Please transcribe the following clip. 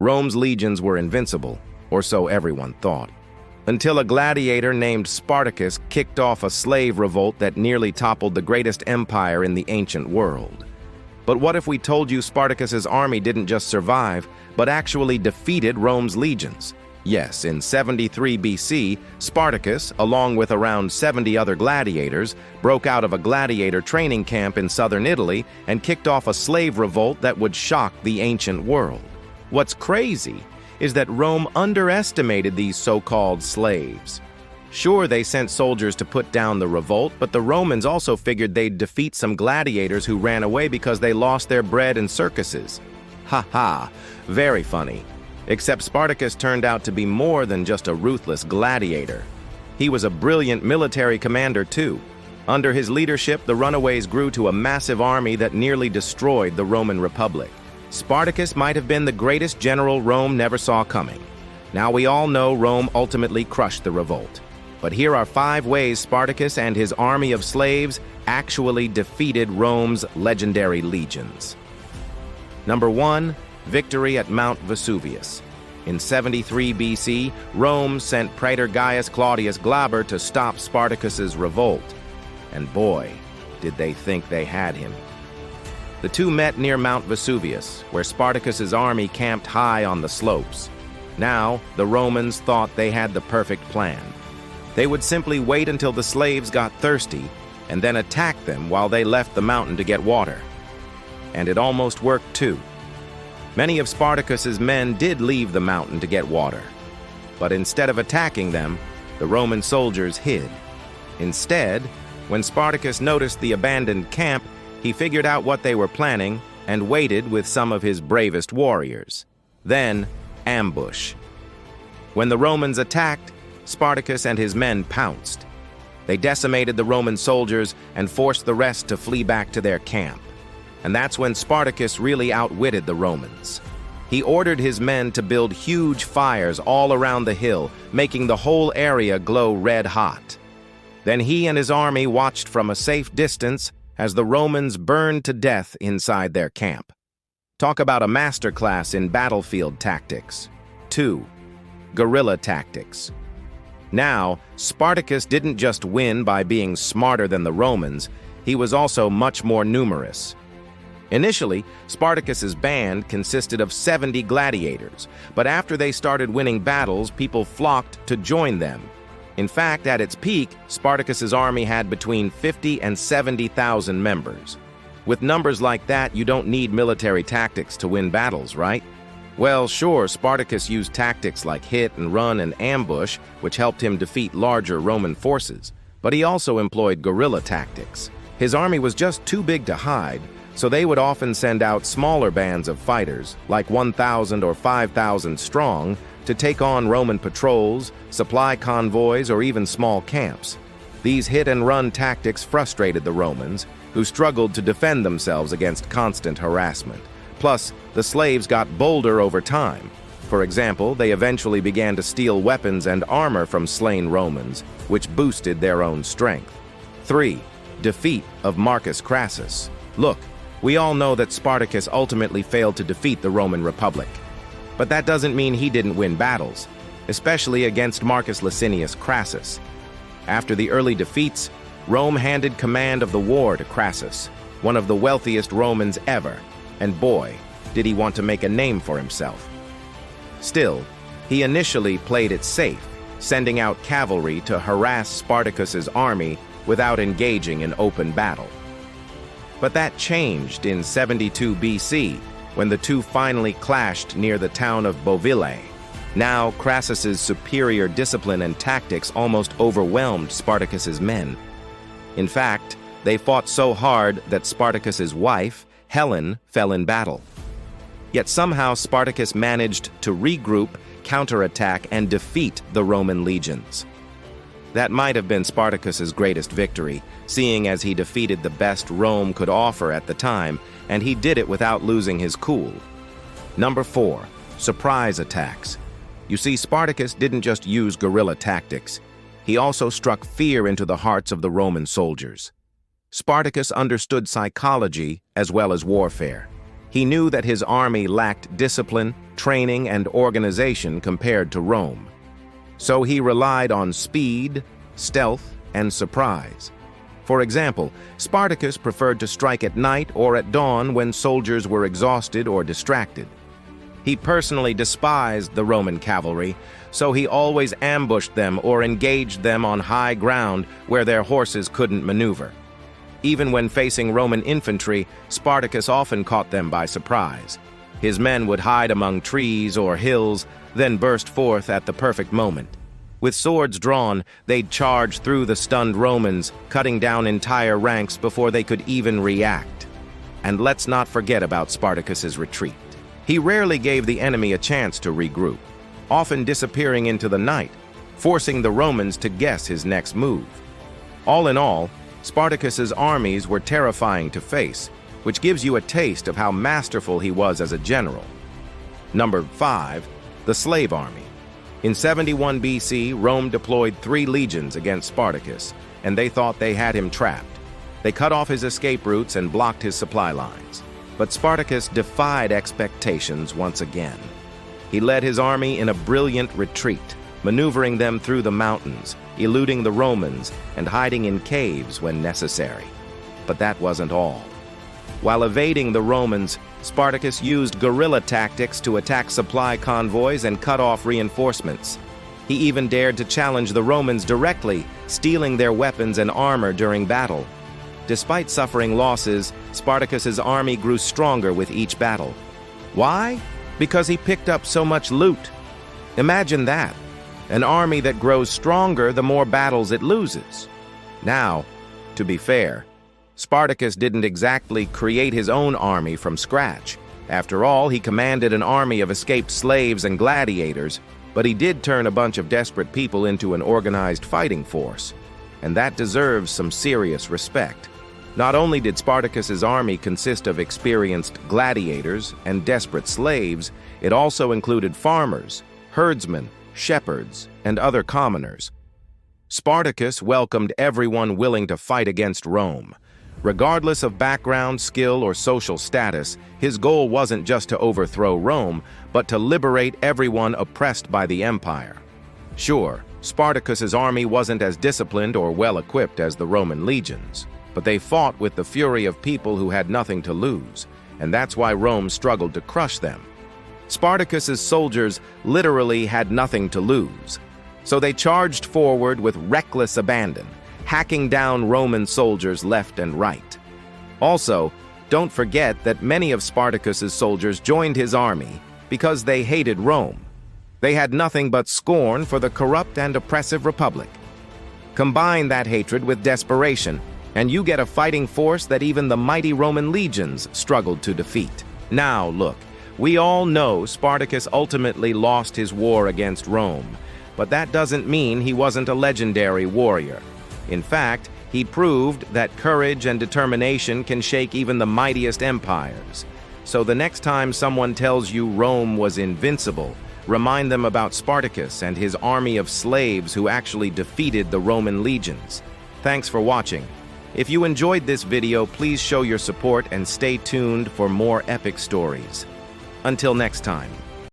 Rome's legions were invincible, or so everyone thought, until a gladiator named Spartacus kicked off a slave revolt that nearly toppled the greatest empire in the ancient world. But what if we told you Spartacus's army didn't just survive, but actually defeated Rome's legions? Yes, in 73 BC, Spartacus, along with around 70 other gladiators, broke out of a gladiator training camp in southern Italy and kicked off a slave revolt that would shock the ancient world. What's crazy is that Rome underestimated these so-called slaves. Sure, they sent soldiers to put down the revolt, but the Romans also figured they'd defeat some gladiators who ran away because they lost their bread in circuses. Ha ha, very funny. Except Spartacus turned out to be more than just a ruthless gladiator. He was a brilliant military commander too. Under his leadership, the runaways grew to a massive army that nearly destroyed the Roman Republic. Spartacus might have been the greatest general Rome never saw coming. Now we all know Rome ultimately crushed the revolt. But here are 5 ways Spartacus and his army of slaves actually defeated Rome's legendary legions. Number 1. Victory at Mount Vesuvius. In 73 BC, Rome sent Praetor Gaius Claudius Glaber to stop Spartacus's revolt. And boy, did they think they had him. The two met near Mount Vesuvius, where Spartacus's army camped high on the slopes. Now, the Romans thought they had the perfect plan. They would simply wait until the slaves got thirsty and then attack them while they left the mountain to get water. And it almost worked too. Many of Spartacus's men did leave the mountain to get water. But instead of attacking them, the Roman soldiers hid. Instead, when Spartacus noticed the abandoned camp, he figured out what they were planning and waited with some of his bravest warriors. Then, ambush. When the Romans attacked, Spartacus and his men pounced. They decimated the Roman soldiers and forced the rest to flee back to their camp. And that's when Spartacus really outwitted the Romans. He ordered his men to build huge fires all around the hill, making the whole area glow red hot. Then he and his army watched from a safe distance as the Romans burned to death inside their camp. Talk about a masterclass in battlefield tactics. 2. Guerrilla tactics. Now, Spartacus didn't just win by being smarter than the Romans, he was also much more numerous. Initially, Spartacus's band consisted of 70 gladiators, but after they started winning battles, people flocked to join them. In fact, at its peak, Spartacus's army had between 50 and 70,000 members. With numbers like that, you don't need military tactics to win battles, right? Well, sure, Spartacus used tactics like hit and run and ambush, which helped him defeat larger Roman forces. But he also employed guerrilla tactics. His army was just too big to hide, so they would often send out smaller bands of fighters, like 1,000 or 5,000 strong, to take on Roman patrols, supply convoys, or even small camps. These hit-and-run tactics frustrated the Romans, who struggled to defend themselves against constant harassment. Plus, the slaves got bolder over time. For example, they eventually began to steal weapons and armor from slain Romans, which boosted their own strength. 3. Defeat of Marcus Crassus. Look, we all know that Spartacus ultimately failed to defeat the Roman Republic. But that doesn't mean he didn't win battles, especially against Marcus Licinius Crassus. After the early defeats, Rome handed command of the war to Crassus, one of the wealthiest Romans ever, and boy, did he want to make a name for himself. Still, he initially played it safe, sending out cavalry to harass Spartacus's army without engaging in open battle. But that changed in 72 BC, when the two finally clashed near the town of Bovillae. Now, Crassus's superior discipline and tactics almost overwhelmed Spartacus's men. In fact, they fought so hard that Spartacus's wife, Helen, fell in battle. Yet somehow Spartacus managed to regroup, counterattack, and defeat the Roman legions. That might have been Spartacus's greatest victory, seeing as he defeated the best Rome could offer at the time, and he did it without losing his cool. Number 4. Surprise attacks. You see, Spartacus didn't just use guerrilla tactics. He also struck fear into the hearts of the Roman soldiers. Spartacus understood psychology as well as warfare. He knew that his army lacked discipline, training, and organization compared to Rome. So he relied on speed, stealth, and surprise. For example, Spartacus preferred to strike at night or at dawn when soldiers were exhausted or distracted. He personally despised the Roman cavalry, so he always ambushed them or engaged them on high ground where their horses couldn't maneuver. Even when facing Roman infantry, Spartacus often caught them by surprise. His men would hide among trees or hills, then burst forth at the perfect moment. With swords drawn, they'd charge through the stunned Romans, cutting down entire ranks before they could even react. And let's not forget about Spartacus's retreat. He rarely gave the enemy a chance to regroup, often disappearing into the night, forcing the Romans to guess his next move. All in all, Spartacus's armies were terrifying to face, which gives you a taste of how masterful he was as a general. Number 5, the slave army. In 71 BC, Rome deployed 3 legions against Spartacus, and they thought they had him trapped. They cut off his escape routes and blocked his supply lines. But Spartacus defied expectations once again. He led his army in a brilliant retreat, maneuvering them through the mountains, eluding the Romans, and hiding in caves when necessary. But that wasn't all. While evading the Romans, Spartacus used guerrilla tactics to attack supply convoys and cut off reinforcements. He even dared to challenge the Romans directly, stealing their weapons and armor during battle. Despite suffering losses, Spartacus's army grew stronger with each battle. Why? Because he picked up so much loot. Imagine that. An army that grows stronger the more battles it loses. Now, to be fair, Spartacus didn't exactly create his own army from scratch. After all, he commanded an army of escaped slaves and gladiators, but he did turn a bunch of desperate people into an organized fighting force, and that deserves some serious respect. Not only did Spartacus's army consist of experienced gladiators and desperate slaves, it also included farmers, herdsmen, shepherds, and other commoners. Spartacus welcomed everyone willing to fight against Rome. Regardless of background, skill, or social status, his goal wasn't just to overthrow Rome, but to liberate everyone oppressed by the empire. Sure, Spartacus's army wasn't as disciplined or well-equipped as the Roman legions, but they fought with the fury of people who had nothing to lose, and that's why Rome struggled to crush them. Spartacus's soldiers literally had nothing to lose, so they charged forward with reckless abandon, hacking down Roman soldiers left and right. Also, don't forget that many of Spartacus's soldiers joined his army because they hated Rome. They had nothing but scorn for the corrupt and oppressive republic. Combine that hatred with desperation, and you get a fighting force that even the mighty Roman legions struggled to defeat. Now, look, we all know Spartacus ultimately lost his war against Rome, but that doesn't mean he wasn't a legendary warrior. In fact, he proved that courage and determination can shake even the mightiest empires. So the next time someone tells you Rome was invincible, remind them about Spartacus and his army of slaves who actually defeated the Roman legions. Thanks for watching. If you enjoyed this video, please show your support and stay tuned for more epic stories. Until next time.